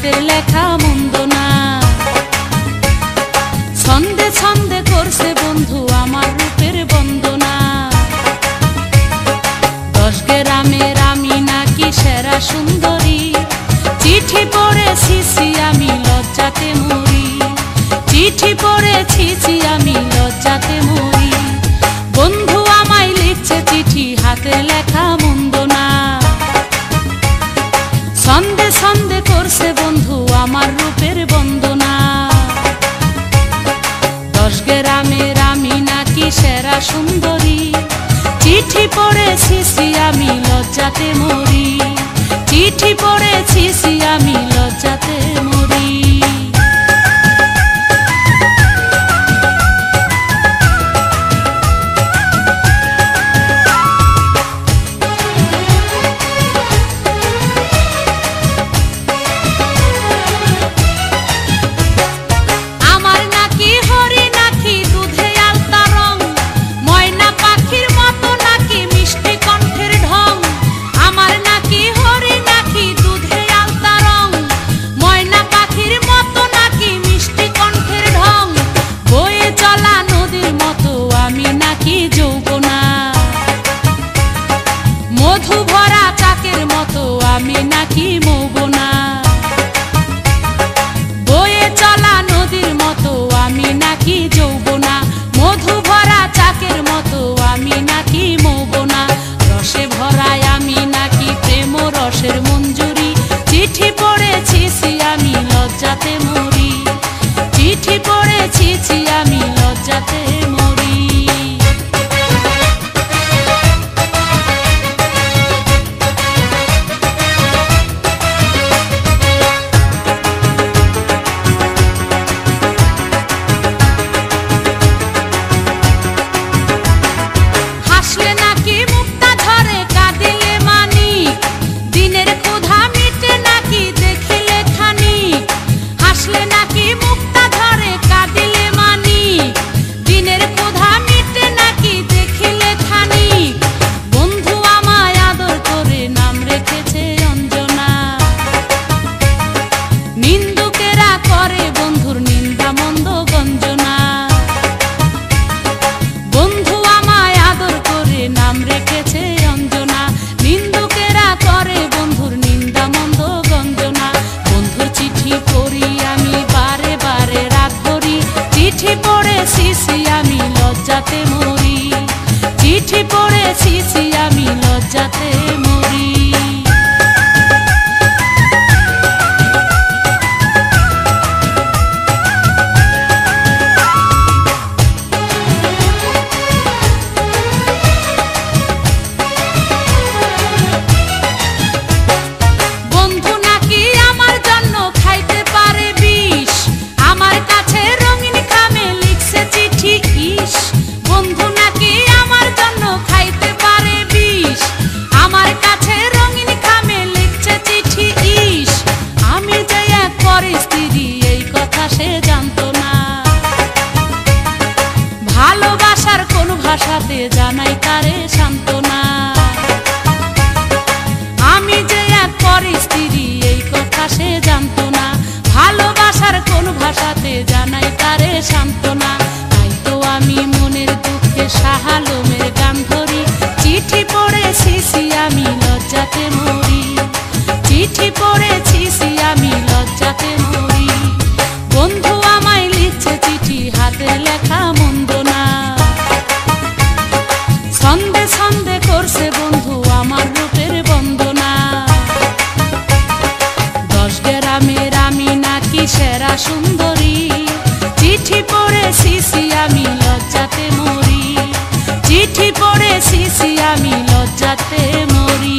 হাতের লেখা মন্দ না। ছন্দে ছন্দে করছে বন্ধু আমার রূপের বন্দনা। 10 গ্রামের আমি নাকি সেরা সুন্দরী, চিঠি পড়েছি আমি লজ্জাতে মরি। চিঠি পড়েছি আমি লজ্জাতে মরি। বন্ধু আমায় লিখছে চিঠি হাতের লেখা মন্দ না। ছন্দে ছন্দে করছে বন্ধু আমার রূপের বন্দনা। 10 গ্রামের আমি নাকি সেরা সুন্দরী, চিঠি পড়েছি আমি লজ্জাতে মরি। চিঠি পড়েছি আমি লজ্জাতে মরি। মধু ভরা চাকের মতো আমি নাকি মৌবনা। বয়ে চলা নদীর মতো আমি নাকি যৌবনা। মধু ভরা চাকের মতো আমি নাকি মৌবনা। রসে ভরায় আমি নাকি প্রেম রসের মঞ্জুরি। চিঠি পড়েছি আমি লজ্জাতে মরি। চিঠি পড়েছি আমি লজ্জাতে মরি। নিন্দুকেরা করে বন্ধুর নিন্দা মন্দ গঞ্জনা। বন্ধু আমায় আদর করে নাম রেখেছে অঞ্জনা। নিন্দুকেরা করে বন্ধুর নিন্দা মন্দ গঞ্জনা। বন্ধুর চিঠি পড়ি আমি বারে বারে রাত ভরি। চিঠি পড়েছি আমি লজ্জাতে মরি। চিঠি পড়েছি আমি লজ্জাতে মরি। ভালোবাসার কোন ভাষাতে জানাই তারে সান্ত্বনা। আমি যে এক পরের স্ত্রী এই কথা সে জানতো না। ভালোবাসার কোন ভাষাতে জানাই তারে সান্ত্বনা। তাই তো আমি মনের দুঃখে শাহালমের গান ধরি। চিঠি পড়েছি আমি লজ্জাতে মরি। চিঠি পড়েছি আমি লজ্জাতে মরি। বন্ধু আমায় লিখছে চিঠি হাতের লেখা মন্দ না। ছন্দে ছন্দে করছে বন্ধু আমার রূপের বন্দনা। 10 গ্রামের আমি নাকি সেরা সুন্দরী, চিঠি পড়েছি আমি লজ্জাতে মরি। চিঠি পড়েছি আমি লজ্জাতে মরি।